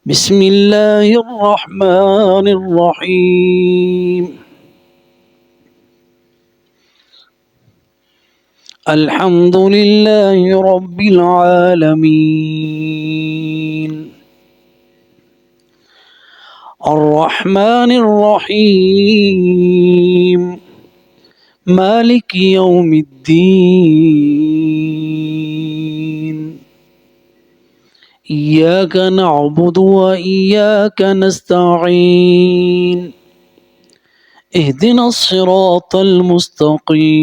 بسم الله الرحمن الرحيم. الحمد لله رب العالمين الرحمن الرحيم مالك يوم الدين إياك نعبد وإياك نستعين اهدنا الصراط المستقيم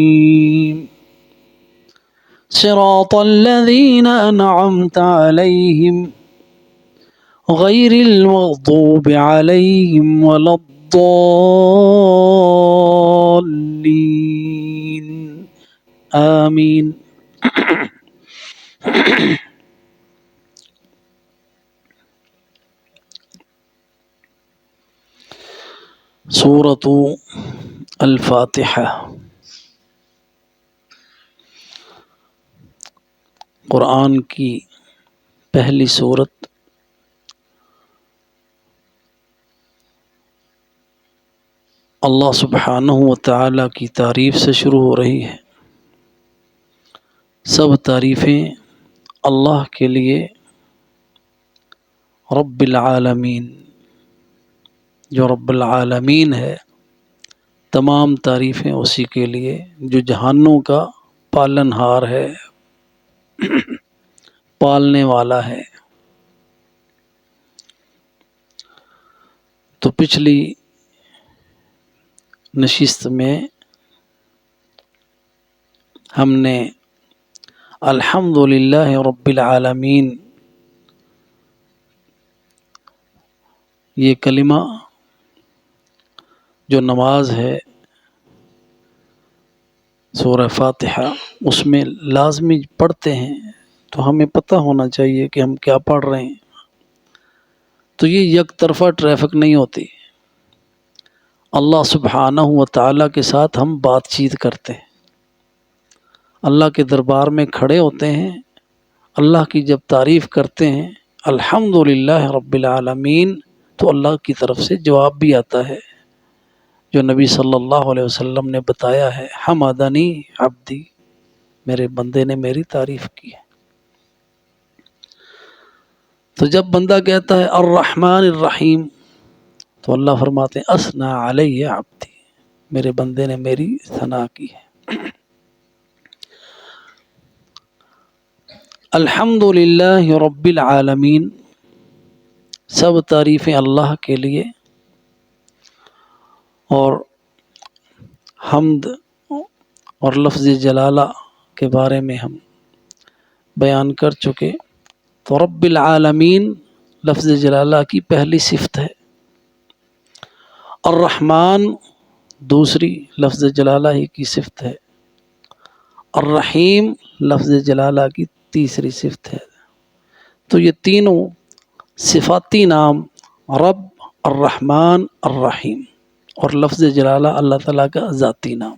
صراط الذين أنعمت عليهم غير المغضوب عليهم ولا الضالين آمين. سورۃ الفاتحہ قرآن کی پہلی سورت اللہ سبحانہ و تعالیٰ کی تعریف سے شروع ہو رہی ہے۔ سب تعریفیں اللہ کے لیے رب العالمین، جو رب العالمین ہے، تمام تعریفیں اسی کے لیے جو جہانوں کا پالن ہار ہے، پالنے والا ہے۔ تو پچھلی نشست میں ہم نے الحمدللہ رب العالمین یہ کلمہ جو نماز ہے سورہ فاتحہ اس میں لازمی پڑھتے ہیں، تو ہمیں پتہ ہونا چاہیے کہ ہم کیا پڑھ رہے ہیں۔ تو یہ یک طرفہ ٹریفک نہیں ہوتی، اللہ سبحانہ و تعالیٰ کے ساتھ ہم بات چیت کرتے ہیں، اللہ کے دربار میں کھڑے ہوتے ہیں، اللہ کی جب تعریف کرتے ہیں الحمدللہ رب العالمین، تو اللہ کی طرف سے جواب بھی آتا ہے، جو نبی صلی اللہ علیہ وسلم نے بتایا ہے، حمدنی عبدی، میرے بندے نے میری تعریف کی ہے۔ تو جب بندہ کہتا ہے الرحمن الرحیم، تو اللہ فرماتے ہیں اثنا علیہ عبدی، میرے بندے نے میری ثنا کی ہے۔ الحمدللہ رب العالمین، سب تعریفیں اللہ کے لیے، اور حمد اور لفظ جلالہ کے بارے میں ہم بیان کر چکے۔ تو رب العالمین لفظ جلالہ کی پہلی صفت ہے، الرحمن دوسری لفظ جلالہ ہی کی صفت ہے، الرحیم لفظ جلالہ کی تیسری صفت ہے۔ تو یہ تینوں صفاتی نام رب، الرحمن، الرحیم، اور لفظ جلالہ اللہ تعالیٰ کا ذاتی نام۔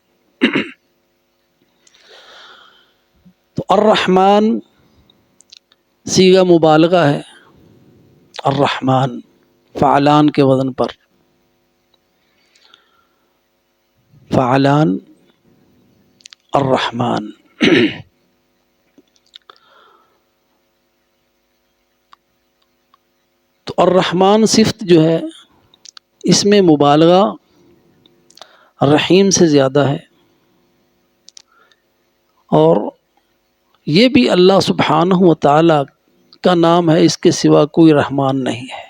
تو الرحمن صیغہ مبالغہ ہے، الرحمن فعلان کے وزن پر، فعلان الرحمن۔ تو الرحمن صفت جو ہے اس میں مبالغہ رحیم سے زیادہ ہے، اور یہ بھی اللہ سبحانہ و تعالیٰ کا نام ہے، اس کے سوا کوئی رحمان نہیں ہے۔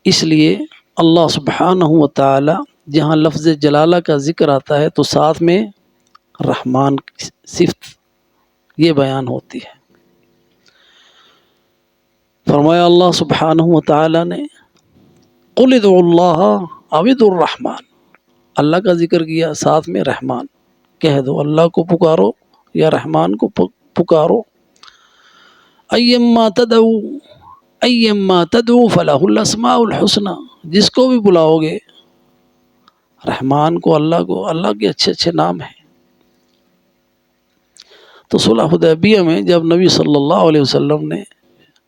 اس لیے اللہ سبحانہ و تعالیٰ جہاں لفظ جلالہ کا ذکر آتا ہے تو ساتھ میں رحمان کی صفت یہ بیان ہوتی ہے۔ فرمایا اللہ سبحانہ و تعالیٰ نے قل ادعوا اللہ او ادعوا الرحمن، اللہ کا ذکر کیا ساتھ میں رحمان، کہہ دو اللہ کو پکارو یا رحمان کو پکارو، ایما تدعو فلہ الاسماء الحسنی، جس کو بھی بلاؤ گے، رحمان کو، اللہ کے اچھے اچھے نام ہیں۔ تو صلح حدیبیہ میں جب نبی صلی اللہ علیہ وسلم نے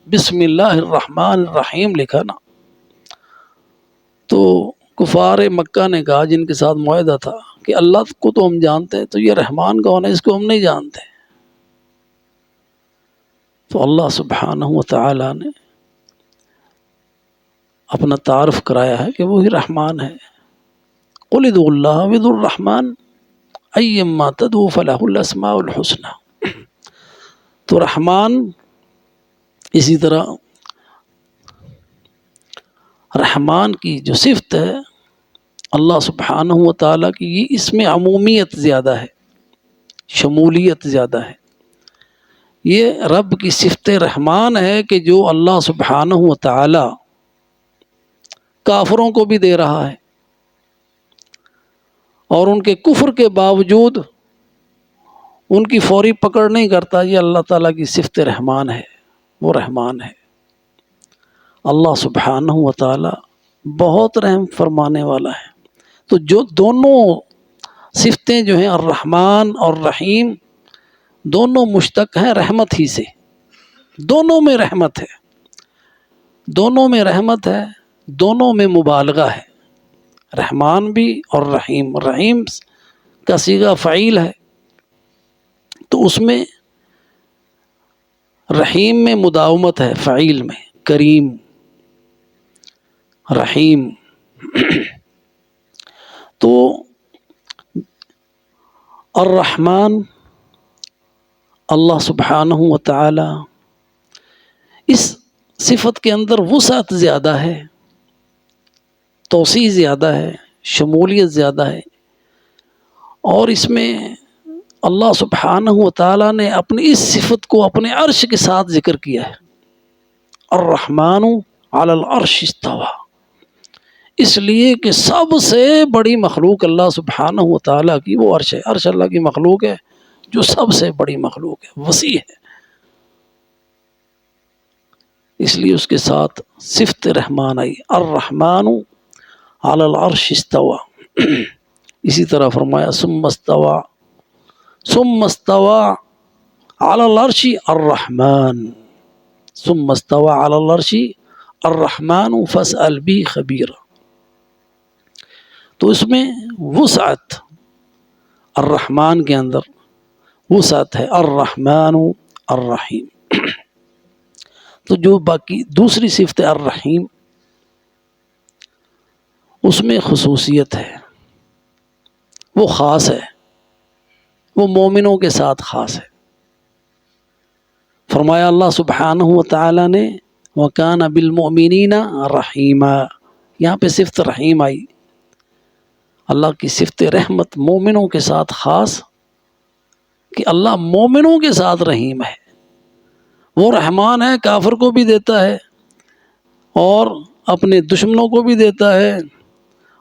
بسم اللہ الرحمن الرحیم لکھا نا، تو کفار مکہ نے کہا جن کے ساتھ معاہدہ تھا کہ اللہ کو تو ہم جانتے ہیں، تو یہ رحمان کون ہے اس کو ہم نہیں جانتے. تو اللہ سبحانہ و تعالی نے اپنا تعارف کرایا ہے کہ وہی رحمان ہے. قل ادعوا اللہ وادعوا الرحمن ایما تدعوا فلہ الاسماء الحسنی. تو رحمان، اسی طرح رحمان کی جو صفت ہے اللہ سبحانہ و تعالیٰ کی، یہ اس میں عمومیت زیادہ ہے، شمولیت زیادہ ہے. یہ رب کی صفت رحمان ہے کہ جو اللہ سبحانہ و تعالیٰ کافروں کو بھی دے رہا ہے اور ان کے کفر کے باوجود ان کی فوری پکڑ نہیں کرتا. یہ اللہ تعالیٰ کی صفت رحمان ہے، وہ رحمان ہے. اللہ سبحانہ و تعالیٰ بہت رحم فرمانے والا ہے. تو جو دونوں صفتیں جو ہیں الرحمن اور رحیم، دونوں مشتق ہیں رحمت ہی سے. دونوں میں رحمت ہے، دونوں میں رحمت ہے، دونوں میں مبالغہ ہے. رحمان بھی اور رحیم، رحیم کا صیغہ فعیل ہے تو اس میں رحیم میں مداومت ہے، فعیل میں کریم رحیم. تو الرحمن اللہ سبحانہ و تعالی اس صفت کے اندر وسعت زیادہ ہے، توسیع زیادہ ہے، شمولیت زیادہ ہے. اور اس میں اللہ سبحانہ و تعالیٰ نے اپنی اس صفت کو اپنے عرش کے ساتھ ذکر کیا ہے. الرحمن علی العرش استوى، اس لیے کہ سب سے بڑی مخلوق اللہ سبحانہ و تعالیٰ کی وہ عرش ہے. عرش اللہ کی مخلوق ہے جو سب سے بڑی مخلوق ہے، وسیع ہے، اس لیے اس کے ساتھ صفت رحمان آئی. الرحمن علی العرش استوى. اسی طرح فرمایا ثم استوى علی العرش الرحمن، ثم استوى علی العرش الرحمن فاسأل بی خبیرا. تو اس میں وسعت، الرحمن کے اندر وسعت ہے. الرحمن الرحیم. تو جو باقی دوسری صفت الرحیم، اس میں خصوصیت ہے، وہ خاص ہے، وہ مومنوں کے ساتھ خاص ہے. فرمایا اللہ سبحانہ و تعالی نے وَكَانَ بِالْمُؤْمِنِينَ رَحِيمًا. یہاں پہ صفت رحیم آئی. اللہ کی صفت رحمت مومنوں کے ساتھ خاص، کہ اللہ مومنوں کے ساتھ رحیم ہے. وہ رحمان ہے، کافر کو بھی دیتا ہے اور اپنے دشمنوں کو بھی دیتا ہے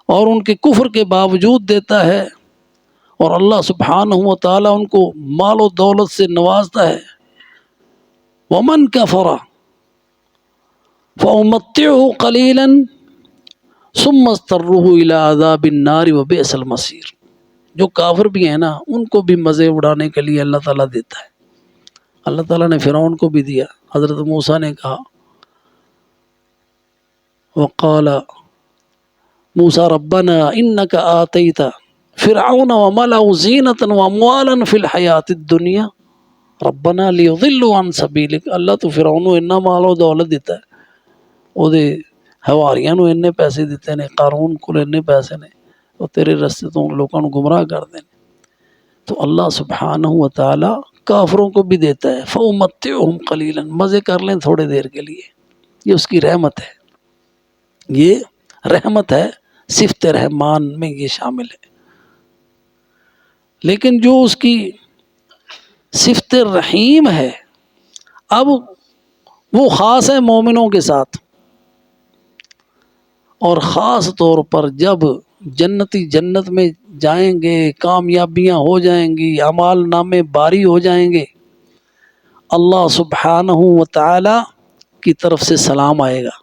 اور ان کے کفر کے باوجود دیتا ہے. اور اللہ سبحانہ و تعالیٰ ان کو مال و دولت سے نوازتا ہے. وَمَنْ كَفَرَ فَأُمَتِّعُهُ قَلِيلًا ثُمَّ اضْطَرُّهُ إِلَىٰ عَذَابِ النَّارِ وَبِئْسَ الْمَصِيرُ. جو کافر بھی ہیں نا، ان کو بھی مزے اڑانے کے لیے اللہ تعالیٰ دیتا ہے. اللہ تعالیٰ نے فرعون کو بھی دیا. حضرت موسیٰ نے کہا وَقَالَ موسیٰ رَبَّنَا إِنَّكَ آتَيْتَ فِرْعَوْنَ وَمَلَأَهُ زِینَةً وَأَمْوَالًا فِي الْحَيَاةِ الدُّنْيَا رَبَّنَا لِيُضِلُّوا عَنْ سَبِيلِكَ. اللہ تو فرعون کو اتنا مال و دولت دیتا ہے، وہ حواریاں نو اتنے پیسے دیتے ہیں، قارون کو اتنے پیسے نے، اور تیرے رستے تو لوگوں کو گمراہ کر دیں. تو اللہ سبحانہ و تعالی کافروں کو بھی دیتا ہے. فَأُمَتِّعُهُمْ قَلِيلًا، مزے کر لیں تھوڑے دیر کے لیے. یہ اس کی رحمت ہے، یہ رحمت ہے، صفت رحمان میں یہ شامل ہے. لیکن جو اس کی صفت رحیم ہے، اب وہ خاص ہے مومنوں کے ساتھ. اور خاص طور پر جب جنتی جنت میں جائیں گے، کامیابیاں ہو جائیں گی، اعمال نامے باری ہو جائیں گے، اللہ سبحانہ و تعالی کی طرف سے سلام آئے گا.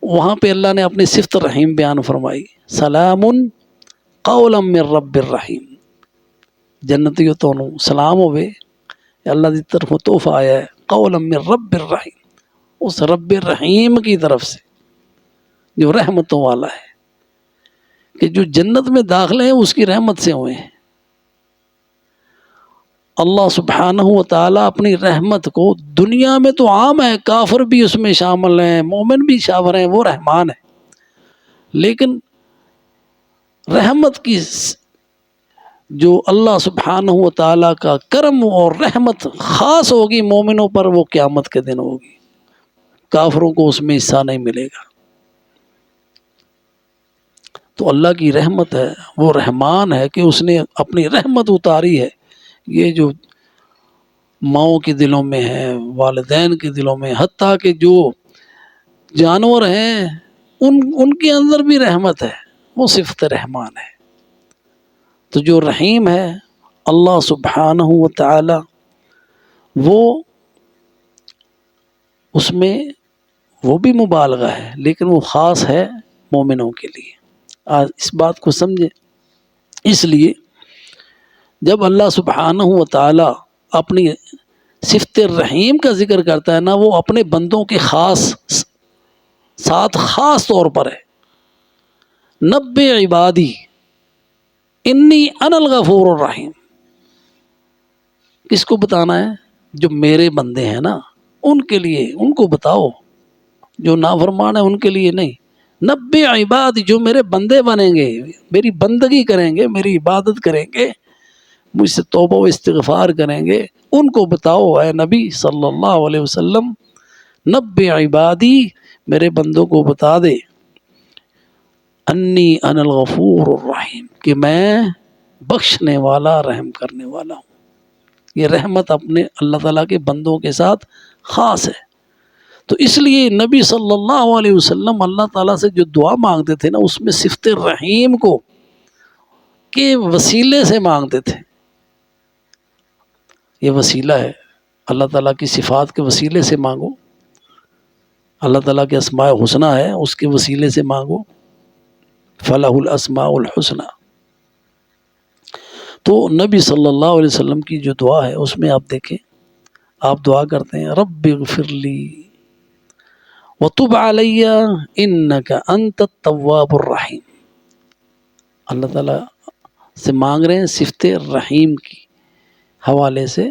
وہاں پہ اللہ نے اپنی صفت رحیم بیان فرمائی. سلام قولا من رب الرحیم. جنتیوں تو سلام ہوئے، اللہ کی طرف تحفہ آیا ہے قولا من رب الرحیم، اس رب الرحیم کی طرف سے جو رحمتوں والا ہے، کہ جو جنت میں داخلے ہیں اس کی رحمت سے ہوئے ہیں۔ اللہ سبحانہ و تعالیٰ اپنی رحمت کو، دنیا میں تو عام ہے، کافر بھی اس میں شامل ہیں، مومن بھی شامل ہیں، وہ رحمان ہے، لیکن رحمت کی جو اللہ سبحانہ و تعالیٰ کا کرم اور رحمت خاص ہوگی مومنوں پر، وہ قیامت کے دن ہوگی، کافروں کو اس میں حصہ نہیں ملے گا۔ تو اللہ کی رحمت ہے، وہ رحمان ہے کہ اس نے اپنی رحمت اتاری ہے۔ یہ جو ماؤں کے دلوں میں ہے، والدین کے دلوں میں، حتیٰ کہ جو جانور ہیں ان کے اندر بھی رحمت ہے، وہ صفت رحمان ہے۔ تو جو رحیم ہے اللہ سبحانہ و تعالی، وہ اس میں وہ بھی مبالغہ ہے، لیکن وہ خاص ہے مومنوں کے لیے۔ آج اس بات کو سمجھے۔ اس لیے جب اللہ سبحانہ و تعالی اپنی صفت رحیم کا ذکر کرتا ہے نا، وہ اپنے بندوں کے ساتھ خاص طور پر ہے۔ نبئ عبادی انی انا الغفور الرحیم، کس کو بتانا ہے؟ جو میرے بندے ہیں نا، ان کے لیے، ان کو بتاؤ، جو نافرمان ہے ان کے لیے نہیں۔ نبئ عبادی، جو میرے بندے بنیں گے، میری بندگی کریں گے، میری عبادت کریں گے، مجھ سے توبہ و استغفار کریں گے، ان کو بتاؤ اے نبی صلی اللہ علیہ وسلم، نبئ عبادی، میرے بندوں کو بتا دے، انی انا الغفور الرحیم، کہ میں بخشنے والا، رحم کرنے والا ہوں۔ یہ رحمت اپنے اللہ تعالیٰ کے بندوں کے ساتھ خاص ہے۔ تو اس لیے نبی صلی اللہ علیہ وسلم اللہ تعالیٰ سے جو دعا مانگتے تھے نا، اس میں صفت رحیم کو کے وسیلے سے مانگتے تھے۔ یہ وسیلہ ہے، اللہ تعالیٰ کی صفات کے وسیلے سے مانگو، اللہ تعالیٰ کے اسماء حسنہ ہے، اس کے وسیلے سے مانگو، فلہ الاسماء الحسنہ۔ تو نبی صلی اللہ علیہ وسلم کی جو دعا ہے اس میں آپ دیکھیں، آپ دعا کرتے ہیں رب اغفر لی وتب علی انک انت التواب الرحیم۔ اللہ تعالیٰ سے مانگ رہے ہیں صفت رحیم کی حوالے سے،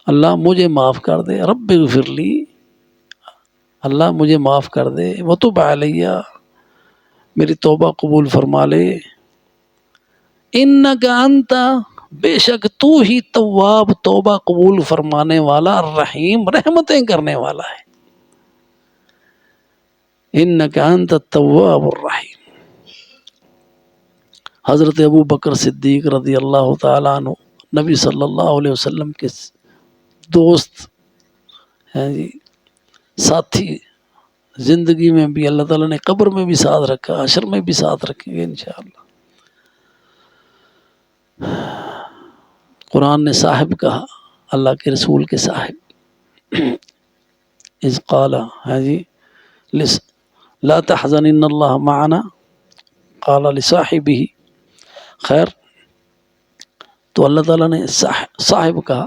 اللہ مجھے معاف کر دے، رب اغفر لی، اللہ مجھے معاف کر دے، وتب علی، میری توبہ قبول فرما لے، انک انت، بے شک تو ہی تواب، توبہ قبول فرمانے والا، رحیم، رحمتیں کرنے والا ہے، انک انت التواب الرحیم۔ حضرت ابو بکر صدیق رضی اللہ تعالیٰ عنہ نبی صلی اللہ علیہ وسلم کے دوست ہیں جی، ساتھی، زندگی میں بھی اللہ تعالیٰ نے قبر میں بھی ساتھ رکھا، حشر میں بھی ساتھ رکھیں گے انشاءاللہ۔ قرآن نے صاحب کہا، اللہ کے رسول کے صاحب، اذ قال، ہے جی، لا تحزن ان اللہ معنا، قال لصاحبہ، خیر، تو اللہ تعالیٰ نے صاحب کہا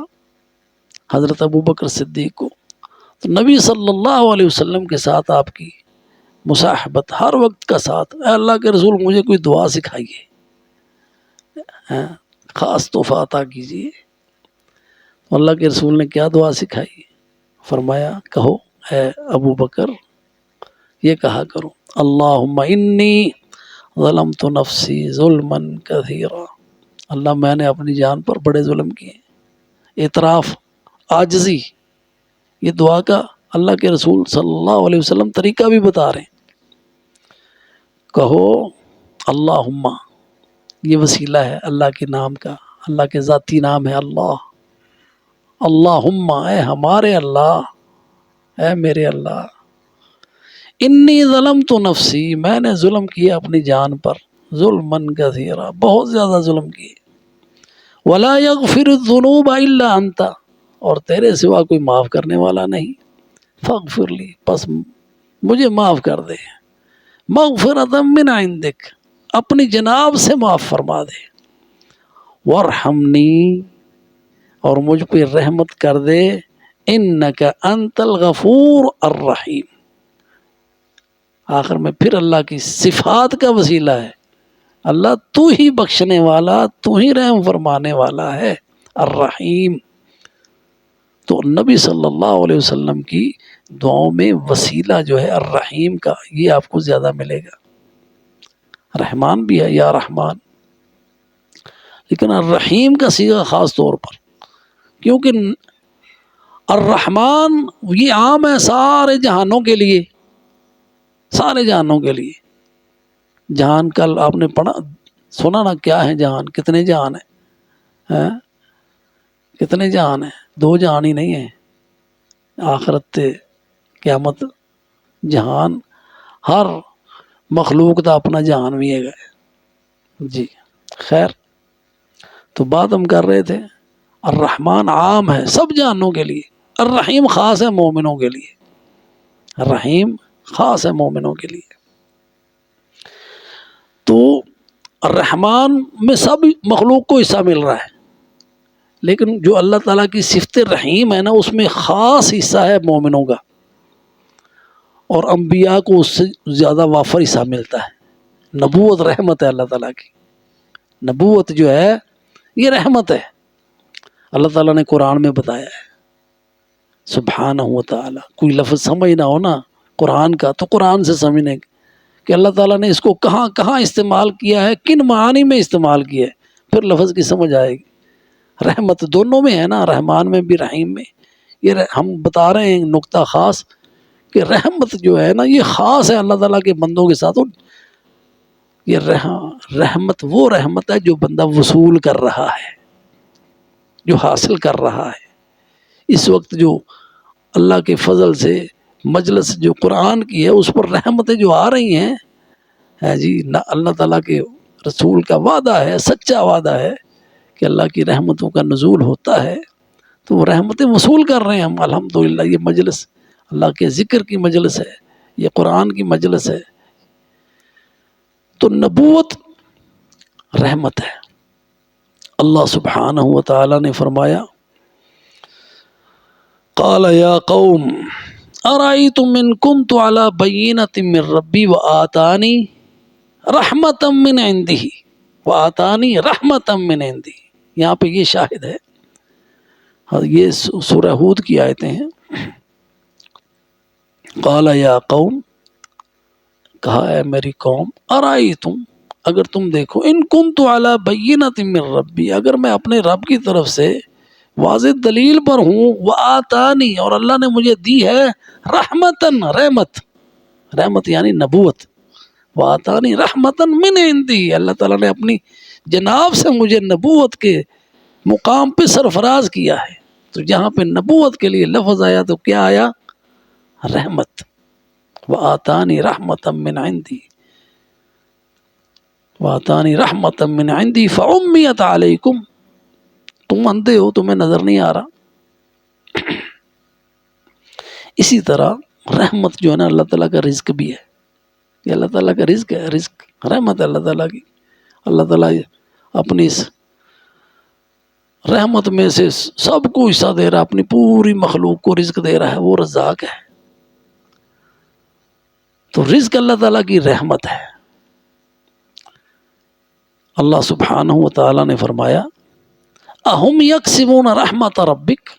حضرت ابو بکر صدیق کو، تو نبی صلی اللہ علیہ وسلم کے ساتھ آپ کی مصاحبت، ہر وقت کا ساتھ، اے اللہ کے رسول مجھے کوئی دعا سکھائیے، خاص تحفہ عطا کیجیے۔ اللہ کے رسول نے کیا دعا سکھائی؟ فرمایا کہو اے ابو بکر، یہ کہا کرو، اللہم انی ظلمت نفسی ظلما کثیرا، اللہ میں نے اپنی جان پر بڑے ظلم کیے، اعتراف، عاجزی، یہ دعا کا اللہ کے رسول صلی اللہ علیہ وسلم طریقہ بھی بتا رہے ہیں۔ کہو اللہم، یہ وسیلہ ہے اللہ کے نام کا، اللہ کے ذاتی نام ہے اللہ، اللہم، اے ہمارے اللہ، اے میرے اللہ، انی ظلمت نفسی، میں نے ظلم کیا اپنی جان پر، ظلما کثیرا، بہت زیادہ ظلم کیے، ولا یغفر الذنوب الا انت، اور تیرے سوا کوئی معاف کرنے والا نہیں، فاغفر لی، پس مجھے معاف کر دے، مغفرۃ من عندک، اپنی جناب سے معاف فرما دے، وارحمنی، اور مجھ پہ رحمت کر دے، انک انت الغفور الرحیم. آخر میں پھر اللہ کی صفات کا وسیلہ ہے. اللہ تو ہی بخشنے والا، تو ہی رحم فرمانے والا ہے، الرحیم. تو نبی صلی اللہ علیہ وسلم کی دعاؤں میں وسیلہ جو ہے الرحیم کا، یہ آپ کو زیادہ ملے گا. رحمان بھی ہے یا رحمان، لیکن الرحیم کا صیغہ خاص طور پر، کیونکہ الرحمن یہ عام ہے سارے جہانوں کے لیے، سارے جہانوں کے لیے. جہان کل آپ نے پڑھا سنا نا، کیا ہے جہان، کتنے جہان ہیں؟ کتنے جہان ہیں؟ 2 جہان ہی نہیں ہیں، آخرت قیامت جہان، ہر مخلوق کا اپنا جہان بھی ہے. جی خیر، تو بات ہم کر رہے تھے الرحمن عام ہے سب جہانوں کے لیے، الرحیم خاص ہے مومنوں کے لیے. الرحیم خاص ہے مومنوں کے لیے. تو الرحمن میں سب مخلوق کو حصہ مل رہا ہے، لیکن جو اللہ تعالیٰ کی صفت رحیم ہے نا، اس میں خاص حصہ ہے مومنوں کا، اور انبیاء کو اس سے زیادہ وافر حصہ ملتا ہے. نبوت رحمت ہے اللہ تعالیٰ کی، نبوت جو ہے یہ رحمت ہے. اللہ تعالیٰ نے قرآن میں بتایا ہے سبحانہ و تعالیٰ. کوئی لفظ سمجھ نہ ہو نا قرآن کا تو قرآن سے سمجھنے کہ اللہ تعالیٰ نے اس کو کہاں کہاں استعمال کیا ہے، کن معانی میں استعمال کیا ہے، پھر لفظ کی سمجھ آئے گی. رحمت دونوں میں ہے نا، رحمان میں بھی رحیم میں. یہ ہم بتا رہے ہیں نقطہ خاص کہ رحمت جو ہے نا یہ خاص ہے اللہ تعالیٰ کے بندوں کے ساتھ. یہ رحمت وہ رحمت ہے جو بندہ وصول کر رہا ہے، جو حاصل کر رہا ہے. اس وقت جو اللہ کے فضل سے مجلس جو قرآن کی ہے اس پر رحمتیں جو آ رہی ہیں جی، نہ اللہ تعالیٰ کے رسول کا وعدہ ہے، سچا وعدہ ہے کہ اللہ کی رحمتوں کا نزول ہوتا ہے. تو وہ رحمتیں وصول کر رہے ہیں ہم الحمدللہ. یہ مجلس اللہ کے ذکر کی مجلس ہے، یہ قرآن کی مجلس ہے. تو نبوت رحمت ہے. اللہ سبحانہ و تعالی نے فرمایا قال یا قوم ارأیتم ان کنت علی بینۃ من ربی وآتانی رحمۃ من عندہ وآتانی رحمۃ من عندہ. یہاں پہ یہ شاہد ہے، یہ سورہ ہود کی آیتیں ہیں. قال یا قوم، کہا اے میری قوم، ارأیتم، اگر تم دیکھو، ان کنت علی بینۃ من ربی، اگر میں اپنے رب کی طرف سے واضح دلیل پر ہوں، وآتانی، اور اللہ نے مجھے دی ہے رحمتن، رحمت، رحمت یعنی نبوت، وآتانی رحمتن من عندی، اللہ تعالیٰ نے اپنی جناب سے مجھے نبوت کے مقام پہ سرفراز کیا ہے. تو جہاں پہ نبوت کے لیے لفظ آیا تو کیا آیا؟ رحمت. وآتانی رحمتا من عندی، وآتانی رحمتا من عندی فعمیت علیکم. تم اندھے ہو، تمہیں نظر نہیں آ رہا. اسی طرح رحمت جو ہے نا اللہ تعالیٰ کا رزق بھی ہے. یہ اللہ تعالیٰ کا رزق ہے، رزق رحمت ہے اللہ تعالیٰ کی. اللہ تعالیٰ اپنی اس رحمت میں سے سب کو حصہ دے رہا ہے، اپنی پوری مخلوق کو رزق دے رہا ہے. وہ رزاق ہے. تو رزق اللہ تعالیٰ کی رحمت ہے. اللہ سبحانہ و تعالیٰ نے فرمایا اہم یقسمون رحمت ربک،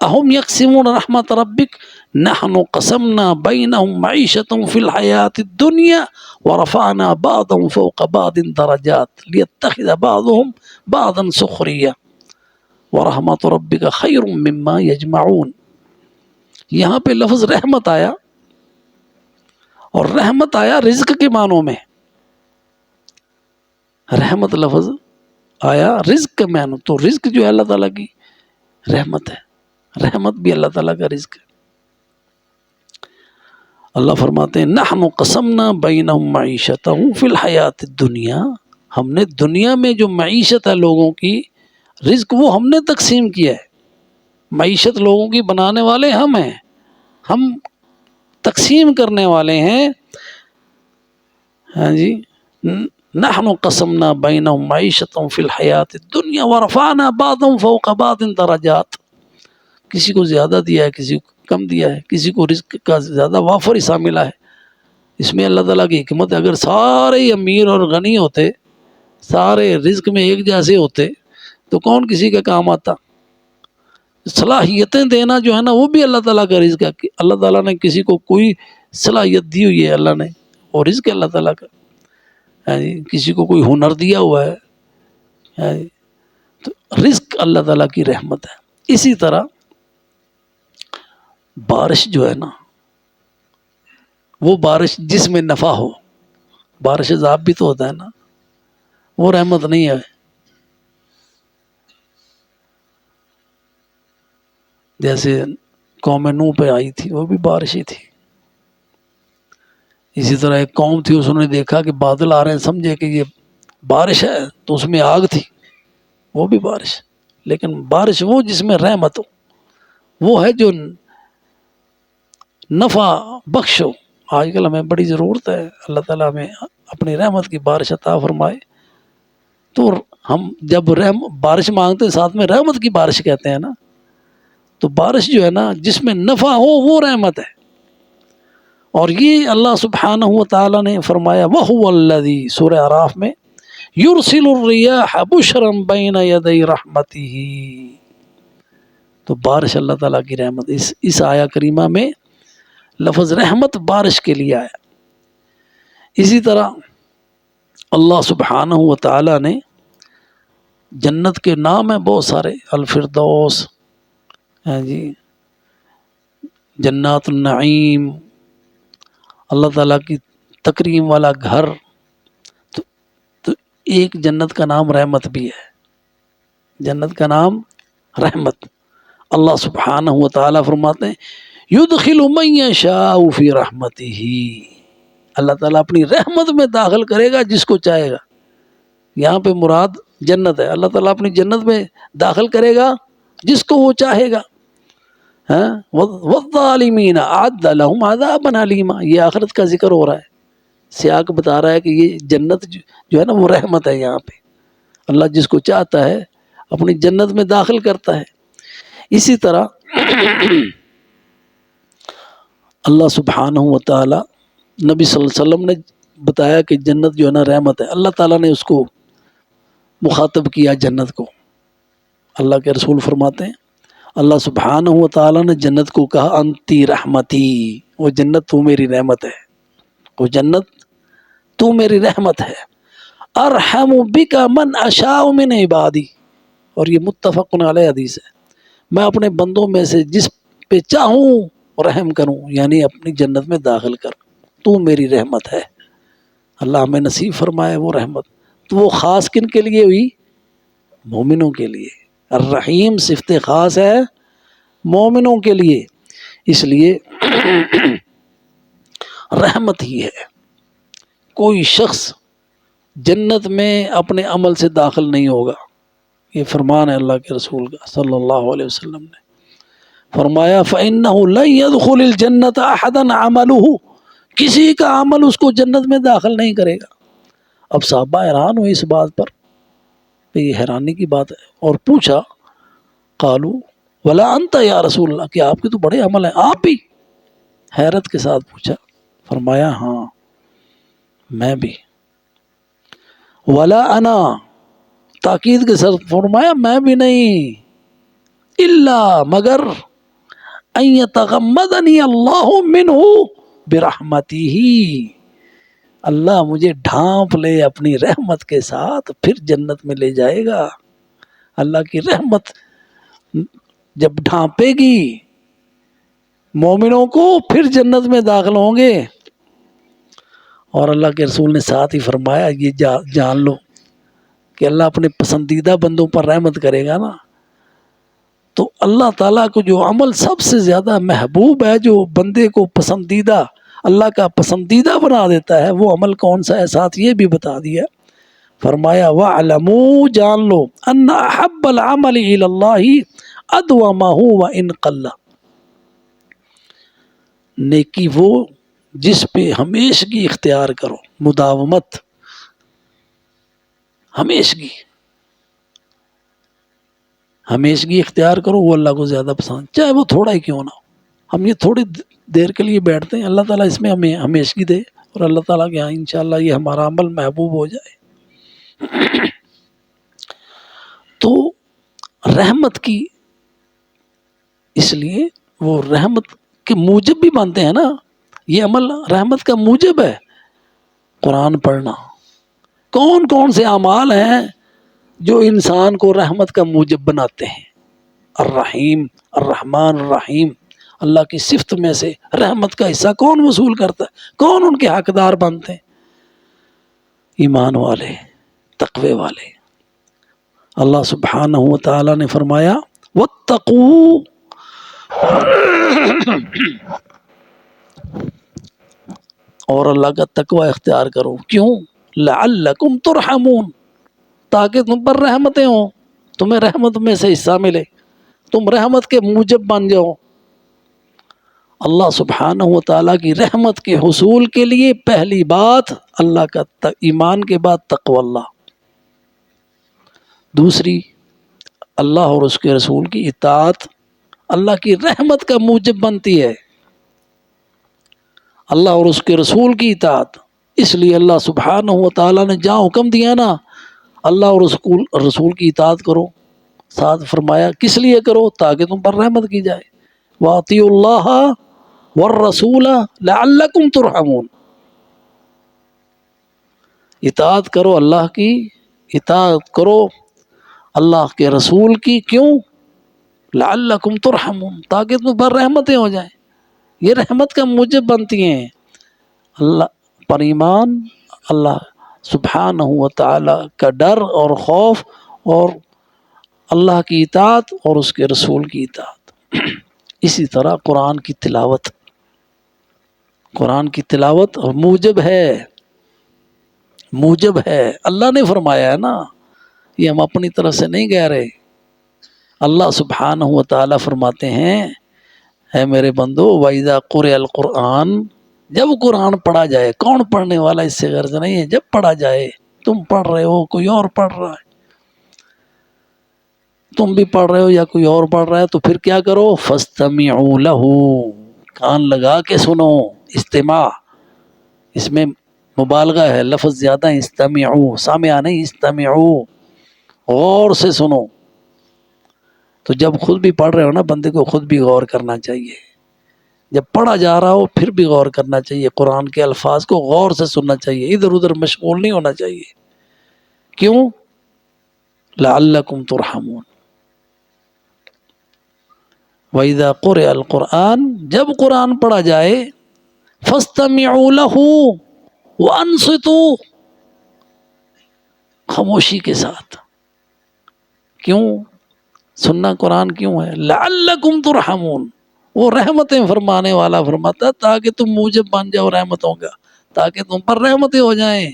اہم یقسمون رحمت ربک نحن قسمنا بینہم معیشتهم فی الحیات الدنیا ورفعنا بعضهم فوق بعض درجات لیتخذ بعضهم بعضا سخریا ورحمت ربک خیر مما یجمعون. یہاں پہ لفظ رحمت آیا، اور رحمت آیا رزق کے معنوں میں. رحمت لفظ آیا رزق کے معنوں، تو رزق جو ہے اللہ تعالیٰ کی رحمت ہے. رحمت بھی اللہ تعالیٰ کا رزق ہے. اللہ فرماتے ہیں نحن قسمنا بینہم معیشتہم فی الحیات الدنیا، ہم نے دنیا میں جو معیشت ہے لوگوں کی، رزق وہ ہم نے تقسیم کیا ہے. معیشت لوگوں کی بنانے والے ہم ہیں، ہم تقسیم کرنے والے ہیں. ہاں جی، نحن قسمنا بینہم معیشتہم فی الحیات الدنیا ورفعنا بعضهم فوق بعض درجات. کسی کو زیادہ دیا ہے، کسی کو کم دیا ہے، کسی کو رزق کا زیادہ وافر حصہ ملا ہے۔ اس میں اللہ تعالیٰ کی حکمت ہے، اگر سارے امیر اور غنی ہوتے، سارے رزق میں ایک جیسے ہوتے تو کون کسی کا کام آتا؟ صلاحیتیں دینا جو ہے نا وہ بھی اللہ تعالیٰ کا رزق ہے۔ اللہ تعالیٰ نے کسی کو کوئی صلاحیت دی ہوئی ہے اللہ نے، اور رزق ہے اللہ تعالیٰ کا۔ کسی کو کوئی ہنر دیا ہوا ہے، تو رزق اللہ تعالیٰ کی رحمت ہے۔ اسی طرح بارش جو ہے نا، وہ بارش جس میں نفع ہو، بارش عذاب بھی تو ہوتا ہے نا، وہ رحمت نہیں ہے۔ جیسے قوم نوح پہ آئی تھی، وہ بھی بارش ہی تھی۔ اسی طرح ایک قوم تھی، اس نے دیکھا کہ بادل آ رہے ہیں، سمجھے کہ یہ بارش ہے، تو اس میں آگ تھی، وہ بھی بارش۔ لیکن بارش وہ جس میں رحمت ہو، وہ ہے جو نفع بخش ہو۔ آج کل ہمیں بڑی ضرورت ہے اللہ تعالیٰ ہمیں اپنی رحمت کی بارش عطا فرمائے۔ تو ہم جب بارش مانگتے ہیں، ساتھ میں رحمت کی بارش کہتے ہیں نا، تو بارش جو ہے نا جس میں نفع ہو وہ رحمت ہے۔ اور یہ اللہ سبحانہ و تعالیٰ نے فرمایا وَهُوَ الَّذِي سورہ اعراف میں يُرْسِلُ الرِّيَاحَ بُشْرًا بَيْنَ يَدَيْ رَحْمَتِهِ، تو بارش اللہ تعالیٰ کی رحمت۔ اس آیہ کریمہ میں لفظ رحمت بارش کے لیے آیا۔ اسی طرح اللہ سبحانہ و تعالیٰ نے جنت کے نام ہیں بہت سارے، الفردوس، جنات النعیم، اللہ تعالیٰ کی تکریم والا گھر۔ تو ایک جنت کا نام رحمت بھی ہے، جنت کا نام رحمت۔ اللہ سبحانہ و تعالیٰ فرماتے ہیں یدخل من یشاء فی رحمتہ، اللہ تعالیٰ اپنی رحمت میں داخل کرے گا جس کو چاہے گا۔ یہاں پہ مراد جنت ہے، اللہ تعالیٰ اپنی جنت میں داخل کرے گا جس کو وہ چاہے گا۔ والظالمین اعد لهم عذابا الیما، یہ آخرت کا ذکر ہو رہا ہے، سیاق بتا رہا ہے کہ یہ جنت جو ہے نا وہ رحمت ہے۔ یہاں پہ اللہ جس کو چاہتا ہے اپنی جنت میں داخل کرتا ہے۔ اسی طرح اللہ سبحانہ و تعالی نبی صلی اللہ علیہ وسلم نے بتایا کہ جنت جو ہے نا رحمت ہے۔ اللہ تعالیٰ نے اس کو مخاطب کیا جنت کو۔ اللہ کے رسول فرماتے ہیں اللہ سبحانہ و تعالیٰ نے جنت کو کہا انتی رحمتی، وہ جنت تو میری رحمت ہے، وہ جنت تو میری رحمت ہے۔ ارحم بک من اشاء من عبادی، اور یہ متفق علیہ حدیث ہے، میں اپنے بندوں میں سے جس پہ چاہوں رحم کروں، یعنی اپنی جنت میں داخل کر، تو میری رحمت ہے۔ اللہ ہمیں نصیب فرمائے وہ رحمت۔ تو وہ خاص کن کے لیے ہوئی؟ مومنوں کے لیے۔ الرحیم صفت خاص ہے مومنوں کے لیے، اس لیے رحمت ہی ہے۔ کوئی شخص جنت میں اپنے عمل سے داخل نہیں ہوگا، یہ فرمان ہے اللہ کے رسول کا صلی اللہ علیہ وسلم نے فرمایا فَإِنَّهُ لَن يَدْخُلِ الْجَنَّةَ أَحَدًا عَمَلُهُ، کسی کا عمل اس کو جنت میں داخل نہیں کرے گا۔ اب صحابہ حیران ہوئے اس بات پر، یہ حیرانی کی بات ہے، اور پوچھا قالوا ولا انت یا رسول اللہ، کہ آپ کے تو بڑے عمل ہیں، آپ بھی؟ حیرت کے ساتھ پوچھا، فرمایا ہاں میں بھی۔ ولا انا، تاکید کے ساتھ فرمایا میں بھی نہیں، الا مگر ان یتغمدنی اللہ منہ برحمتہ، اللہ مجھے ڈھانپ لے اپنی رحمت کے ساتھ پھر جنت میں لے جائے گا۔ اللہ کی رحمت جب ڈھانپے گی مومنوں کو پھر جنت میں داخل ہوں گے۔ اور اللہ کے رسول نے ساتھ ہی فرمایا یہ جان لو کہ اللہ اپنے پسندیدہ بندوں پر رحمت کرے گا نا، تو اللہ تعالیٰ کو جو عمل سب سے زیادہ محبوب ہے، جو بندے کو پسندیدہ، اللہ کا پسندیدہ بنا دیتا ہے، وہ عمل کون سا ہے ساتھ یہ بھی بتا دیا۔ فرمایا وَاعْلَمُوا، جان لو، أَنَّ أَحَبَّ الْعَمَلِ إِلَى اللَّهِ أَدْوَمَهُ وَإِنْ قَلَّ، نیکی وہ جس پہ ہمیشگی اختیار کرو، مداومت، ہمیشگی، ہمیشگی اختیار کرو، وہ اللہ کو زیادہ پسند، چاہے وہ تھوڑا ہی کیوں نہ ہو۔ ہم یہ تھوڑی دیر کے لیے بیٹھتے ہیں، اللہ تعالیٰ اس میں ہمیں ہمیشگی دے، اور اللہ تعالیٰ کے یہاں انشاءاللہ یہ ہمارا عمل محبوب ہو جائے۔ تو رحمت کی، اس لیے وہ رحمت کے موجب بھی بنتے ہیں نا، یہ عمل رحمت کا موجب ہے۔ قرآن پڑھنا، کون کون سے اعمال ہیں جو انسان کو رحمت کا موجب بناتے ہیں؟ الرحیم، الرحمن الرحیم، اللہ کی صفت میں سے رحمت کا حصہ کون وصول کرتا ہے؟ کون ان کے حقدار بنتے ہیں؟ ایمان والے، تقوی والے۔ اللہ سبحانہ و تعالی نے فرمایا واتقوا، اور اللہ کا تقوی اختیار کرو، کیوں؟ لعلکم ترحمون، تاکہ تم پر رحمتیں ہوں، تمہیں رحمت میں سے حصہ ملے، تم رحمت کے موجب بن جاؤ۔ اللہ سبحانہ و تعالیٰ کی رحمت کے حصول کے لیے پہلی بات اللہ کا ایمان کے بعد تقوی اللہ، دوسری اللہ اور اس کے رسول کی اطاعت اللہ کی رحمت کا موجب بنتی ہے، اللہ اور اس کے رسول کی اطاعت۔ اس لیے اللہ سبحانہ و تعالیٰ نے جہاں حکم دیا نا اللہ اور رسول کی اطاعت کرو، ساتھ فرمایا کس لیے کرو؟ تاکہ تم پر رحمت کی جائے۔ وَأَطِيعُوا اللَّهَ وَالرَّسُولَ لَعَلَّكُمْ تُرْحَمُونَ، اطاعت کرو اللہ کی، اطاعت کرو اللہ کے رسول کی، کیوں؟ لعلکم ترحمون، تاکہ تم پر رحمتیں ہو جائیں، یہ رحمت کا موجب بنتی ہیں۔ اللہ پر ایمان، اللہ سبحانہ و تعالی کا ڈر اور خوف، اور اللہ کی اطاعت اور اس کے رسول کی اطاعت۔ اسی طرح قرآن کی تلاوت، قرآن کی تلاوت موجب ہے، موجب ہے، اللہ نے فرمایا ہے نا، یہ ہم اپنی طرف سے نہیں کہہ رہے۔ اللہ سبحانہ و تعالی فرماتے ہیں اے میرے بندو وَإِذَا قُرِئَ الْقُرْآنُ، جب قرآن پڑھا جائے، کون پڑھنے والا اس سے غرض نہیں ہے، جب پڑھا جائے، تم پڑھ رہے ہو، کوئی اور پڑھ رہا ہے، تم بھی پڑھ رہے ہو یا کوئی اور پڑھ رہا ہے، تو پھر کیا کرو؟ فَاسْتَمِعُوا لَهُ، کان لگا کے سنو، استماع، اس میں مبالغہ ہے، لفظ زیادہ ہے، استمعوا، سامعہ نہیں، استمعوا، غور سے سنو۔ تو جب خود بھی پڑھ رہے ہو نا، بندے کو خود بھی غور کرنا چاہیے، جب پڑھا جا رہا ہو پھر بھی غور کرنا چاہیے، قرآن کے الفاظ کو غور سے سننا چاہیے، ادھر ادھر مشغول نہیں ہونا چاہیے، کیوں؟ لعلکم ترحمون۔ وَإِذَا قُرِئَ الْقُرْآنُ، جب قرآن پڑھا جائے، فَاسْتَمِعُوا لَهُ وَأَنصِتُوا، خاموشی کے ساتھ، کیوں سننا قرآن کیوں ہے؟ لعلکم ترحمون، وہ رحمتیں فرمانے والا فرماتا ہے تاکہ تم موجب بن جاؤ رحمتوں کا، تاکہ تم پر رحمتیں ہو جائیں۔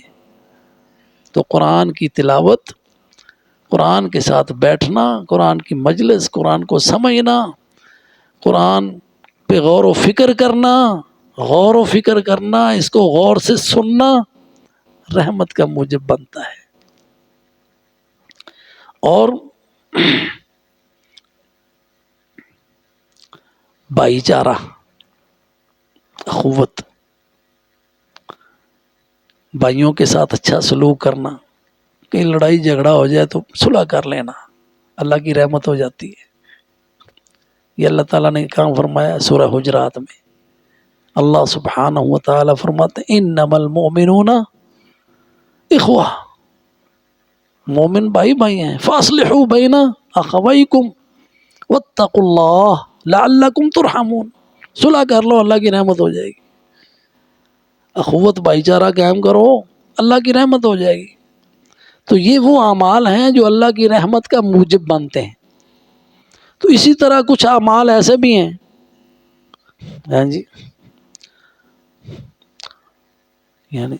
تو قرآن کی تلاوت، قرآن کے ساتھ بیٹھنا، قرآن کی مجلس، قرآن کو سمجھنا، قرآن پہ غور و فکر کرنا، غور و فکر کرنا، اس کو غور سے سننا رحمت کا موجب بنتا ہے۔ اور بھائی چارہ، اخوت، بھائیوں کے ساتھ اچھا سلوک کرنا، کہیں لڑائی جھگڑا ہو جائے تو صلح کر لینا، اللہ کی رحمت ہو جاتی ہے۔ یہ اللہ تعالیٰ نے کام فرمایا سورہ حجرات میں، اللہ سبحانہ و تعالیٰ فرماتے ہیں انما المؤمنون اخوہ، مومن بھائی بھائی ہیں، فاصلحوا بین اخویکم واتقوا اللہ لعلکم ترحمون، صلح کر لو، اللہ کی رحمت ہو جائے گی، اخوت بھائی چارہ قائم کرو، اللہ کی رحمت ہو جائے گی۔ تو یہ وہ اعمال ہیں جو اللہ کی رحمت کا موجب بنتے ہیں۔ تو اسی طرح کچھ اعمال ایسے بھی ہیں، ہاں جی، یعنی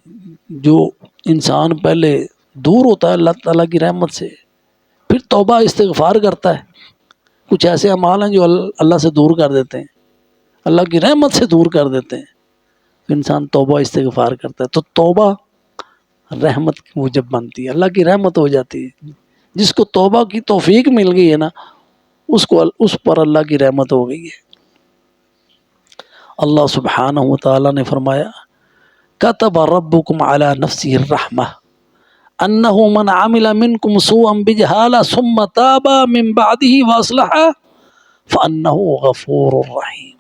جو انسان پہلے دور ہوتا ہے اللہ تعالیٰ کی رحمت سے، پھر توبہ استغفار کرتا ہے، کچھ ایسے اعمال ہیں جو اللہ سے دور کر دیتے ہیں، اللہ کی رحمت سے دور کر دیتے ہیں، تو انسان توبہ استغفار کرتا ہے، تو توبہ رحمت کی موجب بنتی ہے، اللہ کی رحمت ہو جاتی ہے۔ جس کو توبہ کی توفیق مل گئی ہے نا، اس پر اللہ کی رحمت ہو گئی ہے۔ اللہ سبحانہ و تعالیٰ نے فرمایا کتب ربکم علی نفسہ الرحمہ انہ من عمل منکم سوءا بجہالہ ثم تاب من بعدہ واصلح فانہ غفور رحیم۔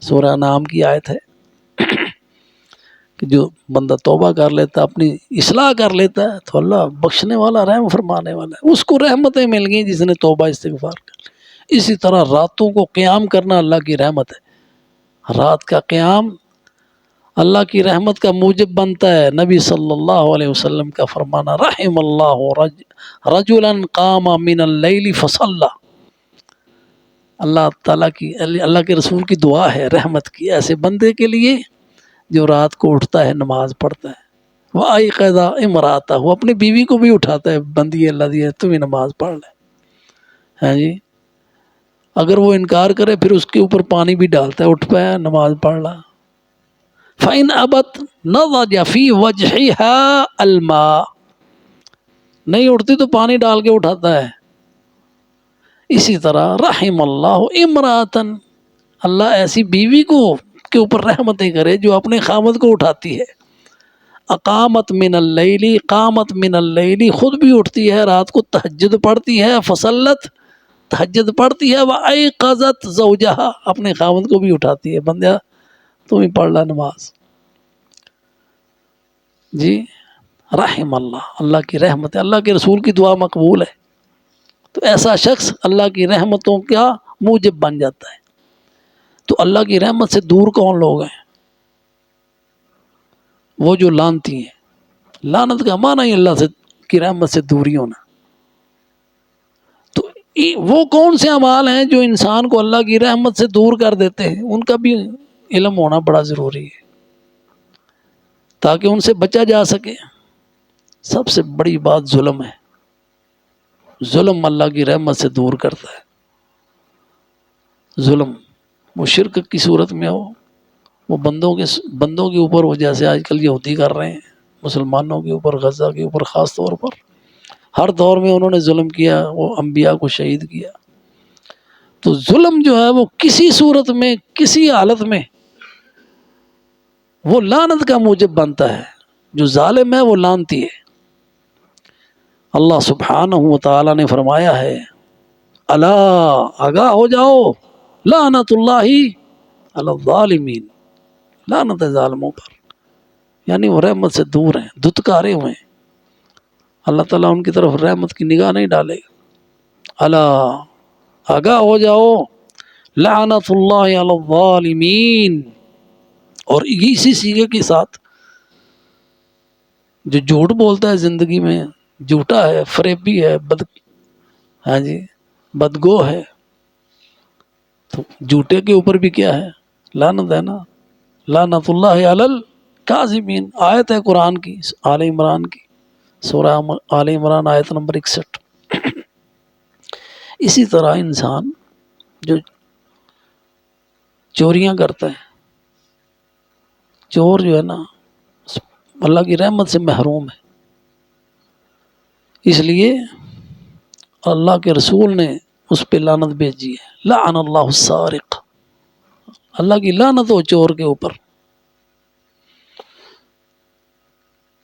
سورہ نام کی آیت ہے کہ جو بندہ توبہ کر لیتا ہے، اپنی اصلاح کر لیتا ہے، تو اللہ بخشنے والا، رحم فرمانے والا ہے، اس کو رحمتیں مل گئیں جس نے توبہ استغفار کر لی۔ اسی طرح راتوں کو قیام کرنا اللہ کی رحمت ہے۔ رات کا قیام اللہ کی رحمت کا موجب بنتا ہے۔ نبی صلی اللہ علیہ وسلم کا فرمانا رحم اللہ رجلا قام من اللیل فصلی، اللہ تعالیٰ کی، اللہ کے رسول کی دعا ہے رحمت کی ایسے بندے کے لیے جو رات کو اٹھتا ہے، نماز پڑھتا ہے۔ وَأَيْقَظَ امْرَأَتَهُ، وہ اپنی بیوی کو بھی اٹھاتا ہے، بندی اللہ دی ہے تم ہی نماز پڑھ لے، ہاں جی۔ اگر وہ انکار کرے پھر اس کے اوپر پانی بھی ڈالتا ہے، اٹھ پایا نماز پڑھ لا۔ فَإِنْ أَبَتْ نَضَجَ فِي وَجْهِهَا الْمَاء، نہیں اٹھتی تو پانی ڈال کے اٹھاتا ہے۔ اسی طرح رحم اللہ امراتن، اللہ ایسی بیوی کو کے اوپر رحمتیں کرے جو اپنے خامد کو اٹھاتی ہے۔ اقامت من اللیل، قامت من اللیل، خود بھی اٹھتی ہے رات کو، تہجد پڑھتی ہے، فصلت، تہجد پڑھتی ہے، وایقظت زوجہا، اپنے خامد کو بھی اٹھاتی ہے، بندہ تم ہی پڑھ لا نماز۔ جی رحم اللہ، اللہ کی رحمت ہے، اللہ کے رسول کی دعا مقبول ہے، تو ایسا شخص اللہ کی رحمتوں کا موجب بن جاتا ہے۔ تو اللہ کی رحمت سے دور کون لوگ ہیں؟ وہ جو لانتی ہیں۔ لعنت کا معنی ہی اللہ سے کی رحمت سے دوری ہونا۔ تو وہ کون سے اعمال ہیں جو انسان کو اللہ کی رحمت سے دور کر دیتے ہیں؟ ان کا بھی علم ہونا بڑا ضروری ہے تاکہ ان سے بچا جا سکے۔ سب سے بڑی بات ظلم ہے۔ ظلم اللہ کی رحمت سے دور کرتا ہے۔ ظلم وہ شرک کی صورت میں ہو، وہ بندوں کے اوپر ہو، جیسے آج کل یہودی کر رہے ہیں مسلمانوں کے اوپر، غزہ کے اوپر خاص طور پر۔ ہر دور میں انہوں نے ظلم کیا، وہ انبیاء کو شہید کیا۔ تو ظلم جو ہے وہ کسی صورت میں، کسی حالت میں وہ لعنت کا موجب بنتا ہے۔ جو ظالم ہے وہ لعنتی ہے۔ اللہ سبحانہ و تعالیٰ نے فرمایا ہے الا، آگاہ ہو جاؤ، لعنت اللہ علی الظالمین، لعنت ہے ظالموں پر، یعنی وہ رحمت سے دور ہیں، دھتکارے ہوئے ہیں، اللہ تعالیٰ ان کی طرف رحمت کی نگاہ نہیں ڈالے گا۔ الا، آگاہ ہو جاؤ، لعنت اللہ علی الظالمین۔ اور اسی سیغے کے ساتھ جو جھوٹ بولتا ہے زندگی میں، جھوٹا ہے، فریبی ہے، ہاں جی، بدگو ہے، تو جھوٹے کے اوپر بھی کیا ہے؟ لعنت ہے نا۔ لعنت اللہ علی الکاذبین، آیت ہے قرآن کی، آل عمران کی، سورہ آل عمران آیت نمبر 61۔ اسی طرح انسان جو چوریاں کرتا ہے، چور جو ہے نا اللہ کی رحمت سے محروم ہے۔ اس لیے اللہ کے رسول نے اس پہ لعنت بھیجی ہے، لعن اللہ السارق، اللہ کی لعنت ہو چور کے اوپر۔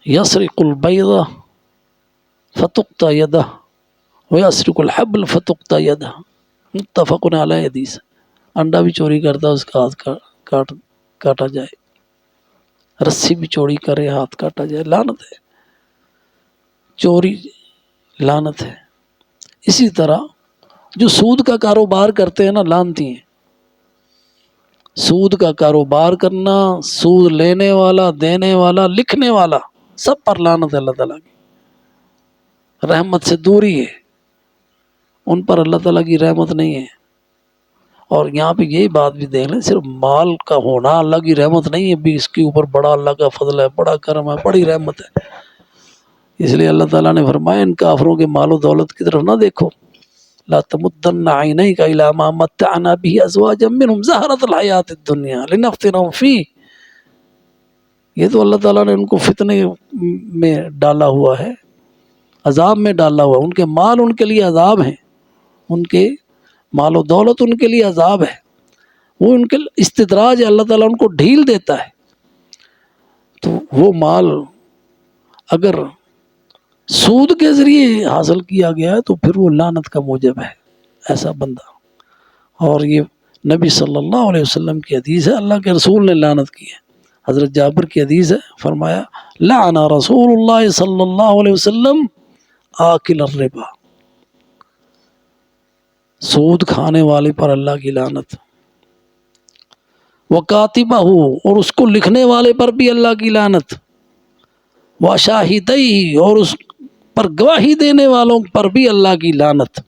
یسرق البیض فتقطع یدہ ویسرق الحبل فتقطع یدہ، متفق علیہ حدیث۔ انڈا بھی چوری کرتا ہے، اس کا ہاتھ کاٹا جائے، رسی بھی چوری کرے، ہاتھ کاٹا جائے، لعنت ہے، چوری لعنت ہے۔ اسی طرح جو سود کا کاروبار کرتے ہیں نا، لعنتی ہیں۔ سود کا کاروبار کرنا، سود لینے والا، دینے والا، لکھنے والا، سب پر لعنت ہے اللہ تعالیٰ کی، رحمت سے دوری ہے، ان پر اللہ تعالیٰ کی رحمت نہیں ہے۔ اور یہاں پہ یہی بات بھی دیکھ لیں، صرف مال کا ہونا اللہ کی رحمت نہیں ہے، بھی اس کے اوپر بڑا اللہ کا فضل ہے، بڑا کرم ہے، بڑی رحمت ہے۔ اس لیے اللہ تعالیٰ نے فرمایا ان کافروں کے مال و دولت کی طرف نہ دیکھو، لا تمدن عینیک الی ما متعنا به ازواجا منهم زہرۃ الحیات الدنیا لنفتنهم فیہ۔ یہ تو اللہ تعالیٰ نے ان کو فتنے میں ڈالا ہوا ہے، عذاب میں ڈالا ہوا ہے، ان کے مال ان کے لیے عذاب ہیں، ان کے مال و دولت ان کے لیے عذاب ہے، وہ ان کے استدراج ہے، اللہ تعالیٰ ان کو ڈھیل دیتا ہے. تو وہ مال اگر سود کے ذریعے حاصل کیا گیا ہے تو پھر وہ لعنت کا موجب ہے ایسا بندہ. اور یہ نبی صلی اللہ علیہ وسلم کی حدیث ہے، اللہ کے رسول نے لعنت کی ہے. حضرت جابر کی حدیث ہے، فرمایا لعن رسول اللہ صلی اللہ علیہ وسلم آکل الربا، سود کھانے والے پر اللہ کی لعنت. وکاتبہ، اور اس کو لکھنے والے پر بھی اللہ کی لعنت. وشاہدیہ، اور اس پر گواہی دینے والوں پر بھی اللہ کی لعنت.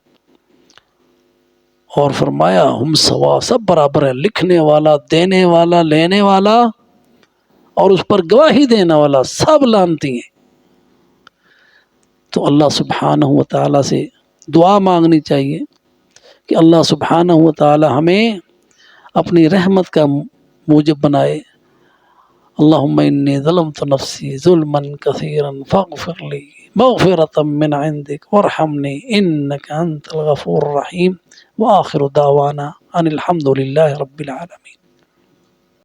اور فرمایا ہم سوا، سب برابر ہیں، لکھنے والا، دینے والا، لینے والا اور اس پر گواہی دینے والا، سب لعنتی ہیں. تو اللہ سبحانہ و تعالیٰ سے دعا مانگنی چاہیے کہ اللہ سبحانہ و تعالیٰ ہمیں اپنی رحمت کا موجب بنائے. اللہم انی ظلمت نفسی ظلما کثیرا فاغفر لی مغفرۃ من عندک وارحمنی انک انت الغفور الرحیم. وآخر دعوانا ان الحمد للہ رب العالمین.